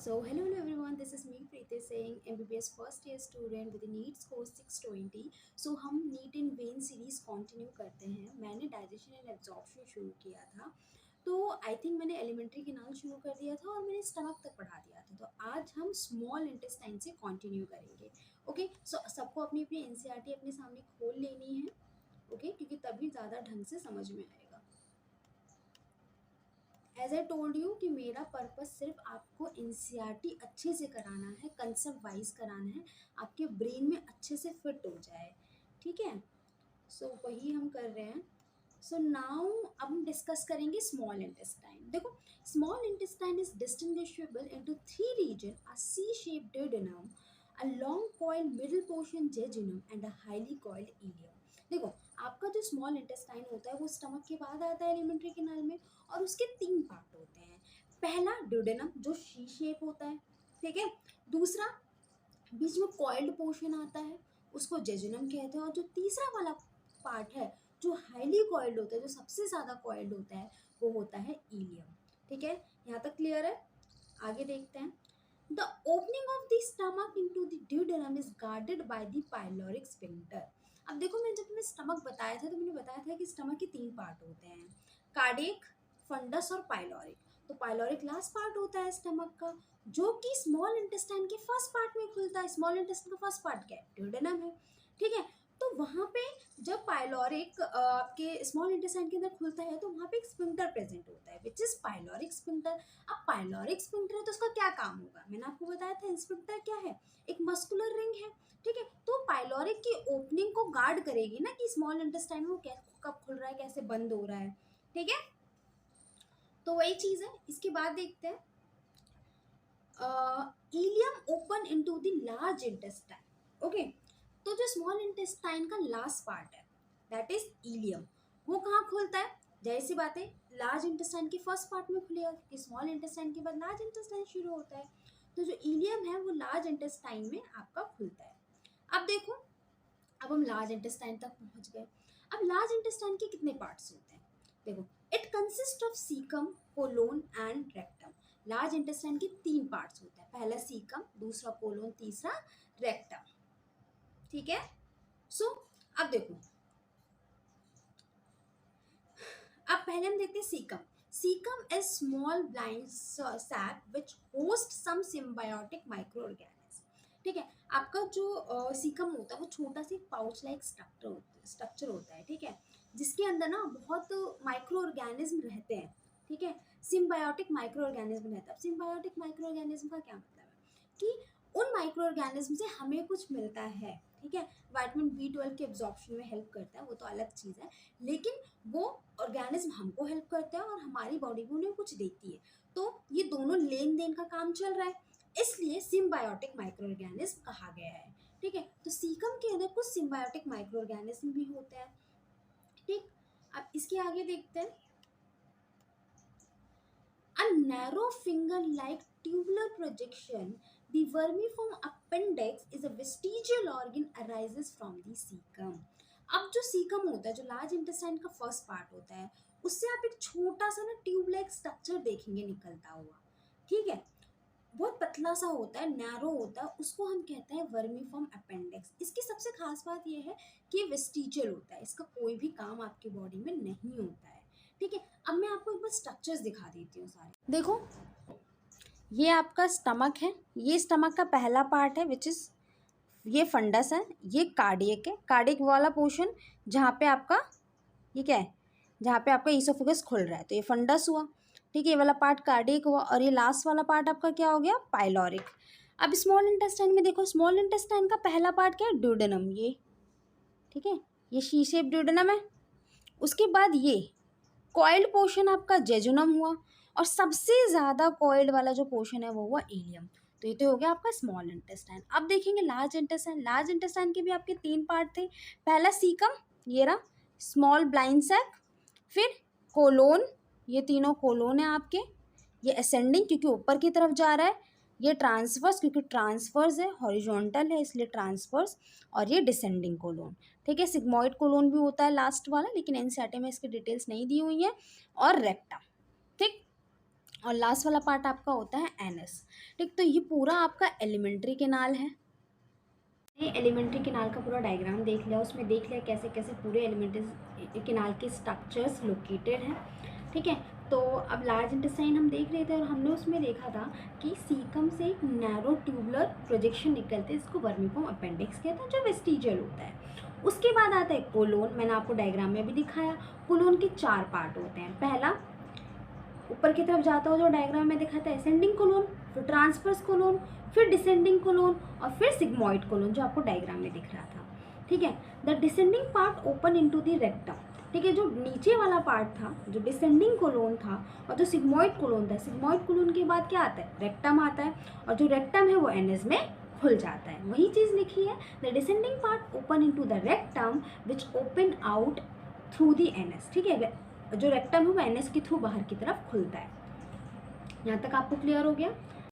Hello everyone, this is me Preeti Singh, MBBS first year student with the NEET score 620. हम NEET in one series continue करते हैं। मैंने digestion and absorption शुरू किया था, तो आई थिंक मैंने एलिमेंट्री केनाल शुरू कर दिया था और मैंने स्टमक तक पढ़ा दिया था। तो आज हम स्मॉल इंटेस्टाइन से कंटिन्यू करेंगे। ओके, सो सबको अपनी अपनी एनसीईआरटी अपने सामने खोल लेनी है। ओके, क्योंकि तभी ज़्यादा ढंग से समझ में आएगा। एज आई टोल्ड यू कि मेरा पर्पस सिर्फ आपको एनसीईआरटी अच्छे से कराना है, कंसेप्ट वाइज कराना है, आपके ब्रेन में अच्छे से फिट हो जाए। ठीक है, वही हम कर रहे हैं। नाउ अब हम डिस्कस करेंगे स्मॉल इंटेस्टाइन। देखो, small intestine is distinguishable into three region: a C shaped duodenum, a long coiled middle portion jejunum and a highly coiled ileum। देखो, आपका जो स्मॉल इंटेस्टाइन होता है वो स्टमक के बाद आता है एलिमेंट्री कैनाल में, और उसके तीन पार्ट होते हैं। पहला ड्यूडेनम जो शी शेप होता है, ठीक है। दूसरा, बीच में कॉइल्ड पोर्शन आता है, उसको जेजुनम कहते हैं। और जो तीसरा वाला पार्ट है जो हाईली कॉइल्ड होता है, जो सबसे ज़्यादा कॉइल्ड होता है, वो होता है इलियम। ठीक है, यहाँ तक क्लियर है? आगे देखते हैं। The opening of the stomach into the duodenum is guarded by the pyloric sphincter. अब देखो, मैं जब स्टमक बताया था तो मैंने बताया था कि स्टमक के तीन पार्ट होते हैं: कार्डियक, फंडस और पाइलोरिक। तो पाइलोरिक लास्ट पार्ट होता है स्टमक का, जो कि स्मॉल इंटेस्टाइन के फर्स्ट पार्ट में खुलता है। स्मॉल इंटेस्टाइन का फर्स्ट पार्ट क्या है? ड्यूडेनम है। ठीक है, तो वहाँ पे जब पाइलोरिक आपके स्मॉल इंटेस्टाइन के अंदर खुलता है तो वहाँ पे एक स्फिंक्टर प्रेजेंट होता है, विच इज पाइलोरिक स्फिंक्टर। अब पाइलोरिक स्फिंक्टर है तो उसका क्या काम होगा? मैंने आपको बताया था स्फिंक्टर क्या है, एक मस्कुलर रिंग है। ठीक है, तो पाइलोरिक की ओपनिंग को गार्ड करेगी ना कि स्मॉल इंटेस्टाइन में वो कब खुल रहा है, कैसे बंद हो रहा है। ठीक है, तो वही चीज़ है। इसके बाद देखते हैं ileum open into the large intestine. Okay, तो जो स्मॉल इंटेस्टाइन का लास्ट पार्ट है, दैट इज इलियम, वो कहाँ खुलता है? जाहिर सी बात है, लार्ज इंटेस्टाइन के फर्स्ट पार्ट में खुलेगा, क्योंकि स्मॉल इंटेस्टाइन के बाद लार्ज इंटेस्टाइन शुरू होता है। तो जो इलियम है वो लार्ज इंटेस्टाइन में आपका खुलता है। अब देखो, अब हम लार्ज इंटेस्टाइन तक पहुंच गए। अब लार्ज इंटेस्टाइन के कितने पार्ट्स होते हैं? देखो, it consist of caecum, colon and rectum. Large intestine के तीन पार्ट्स होते हैं: पहला सीकम, दूसरा कोलोन, तीसरा रेक्टम। ठीक है, अब देखो, अब पहले हम देखते हैं caecum. Caecum is small blind sac which host some symbiotic micro organism. ठीक है, आपका जो सीकम होता है वो छोटा सा पाउच लाइक स्ट्रक्चर होता है। ठीक है, जिसके अंदर ना बहुत माइक्रो ऑर्गेनिज्म रहते हैं। ठीक है, सिम्बायोटिक माइक्रो ऑर्गेनिज्म रहता है। सिम्बायोटिक माइक्रो ऑर्गेनिज्म का क्या मतलब है कि उन माइक्रो ऑर्गेनिज्म से हमें कुछ मिलता है। ठीक है, विटामिन B12 के एब्जॉर्प्शन में हेल्प करता है, वो तो अलग चीज़ है, लेकिन वो ऑर्गेनिज्म हमको हेल्प करते हैं और हमारी बॉडी को उन्हें कुछ देती है। तो ये दोनों लेन देन का काम चल रहा है, इसलिए सिम्बायोटिक माइक्रो ऑर्गेनिज्म कहा गया है। ठीक है, तो सीकम के अंदर कुछ सिम्बायोटिक माइक्रो ऑर्गेनिज्म भी होते हैं। ठीक, अब इसके आगे देखते हैं। A narrow finger-like tubular projection, the vermiform appendix is a vestigial organ arises from the cecum। अब जो सीकम होता है, जो लार्ज इंटेस्टाइन का फर्स्ट पार्ट होता है, उससे आप एक छोटा सा ना ट्यूब लाइक स्ट्रक्चर देखेंगे निकलता हुआ। ठीक है, बहुत पतला सा होता है, नैरो होता है, उसको हम कहते हैं वर्मीफॉर्म अपेंडिक्स। इसकी सबसे खास बात यह है कि वेस्टिजियल होता है, इसका कोई भी काम आपकी बॉडी में नहीं होता है। ठीक है, अब मैं आपको एक बार स्ट्रक्चर्स दिखा देती हूँ सारे। देखो, ये आपका स्टमक है, ये स्टमक का पहला पार्ट है विच इज़, ये फंडस है, ये कार्डियक है। कार्डियक वाला पोर्शन जहाँ पे आपका, ये क्या है, जहाँ पे आपका ईसोफेगस खुल रहा है, तो ये फंडस हुआ। ठीक है, ये वाला पार्ट कार्डियक हुआ, और ये लास्ट वाला पार्ट आपका क्या हो गया? पाइलोरिक। अब स्मॉल इंटेस्टाइन में देखो, स्मॉल इंटेस्टाइन का पहला पार्ट क्या है? ड्यूडेनम, ये। ठीक है, ये शी शेप ड्यूडेनम है। उसके बाद ये कॉइल्ड पोर्शन आपका जेजुनम हुआ, और सबसे ज़्यादा कॉइल्ड वाला जो पोर्शन है वो हुआ इलियम। तो ये तो हो गया आपका स्मॉल इंटेस्टाइन। अब देखेंगे लार्ज इंटेस्टाइन। लार्ज इंटेस्टाइन के भी आपके तीन पार्ट थे। पहला सीकम, ये रहा, स्मॉल ब्लाइंड सैक, फिर कोलोन, ये तीनों कोलोन है आपके। ये असेंडिंग क्योंकि ऊपर की तरफ जा रहा है, ये ट्रांसवर्स क्योंकि ट्रांसवर्स है, हॉरिजॉन्टल है इसलिए ट्रांसवर्स, और ये डिसेंडिंग कोलोन। ठीक है, सिग्मॉइड कोलोन भी होता है लास्ट वाला, लेकिन एनसीईआरटी में इसकी डिटेल्स नहीं दी हुई है, और रेक्टम। ठीक, और लास्ट वाला पार्ट आपका होता है एनस। ठीक, तो ये पूरा आपका एलिमेंट्री केनाल है। ये एलिमेंट्री केनाल का पूरा डायग्राम देख लिया, उसमें देख लिया कैसे कैसे पूरे एलिमेंट्री केनाल के स्ट्रक्चर्स लोकेटेड हैं। ठीक है, तो अब लार्ज इंटेस्टाइन हम देख रहे थे और हमने उसमें देखा था कि सीकम से एक नैरो ट्यूबुलर प्रोजेक्शन निकलते हैं, इसको वर्मिफॉर्म अपेंडिक्स कहते हैं, जो वेस्टिजियल होता है। उसके बाद आता है कोलोन, मैंने आपको डायग्राम में भी दिखाया। कोलोन के 4 पार्ट होते हैं। पहला ऊपर की तरफ जाता हो जो डायग्राम में दिखाता है असेंडिंग कोलोन, फिर ट्रांसवर्स कोलोन, फिर डिसेंडिंग कोलोन और फिर सिग्मॉइड कोलोन जो आपको डायग्राम में दिख रहा था। ठीक है, the descending part open into the rectum. ठीक है, जो नीचे वाला पार्ट था, जो डिसेंडिंग कोलोन था और जो सिग्मॉइड कोलोन था, सिग्मॉइड कोलोन के बाद क्या आता है, रेक्टम आता है, और जो रेक्टम है वो एनस में खुल जाता है। वही चीज़ लिखी है, the descending part open into the rectum which open out through the anus. ठीक है, जो रेक्टम है वो एनएस के थ्रू बाहर की तरफ खुलता है। यहाँ तक आपको क्लियर हो गया।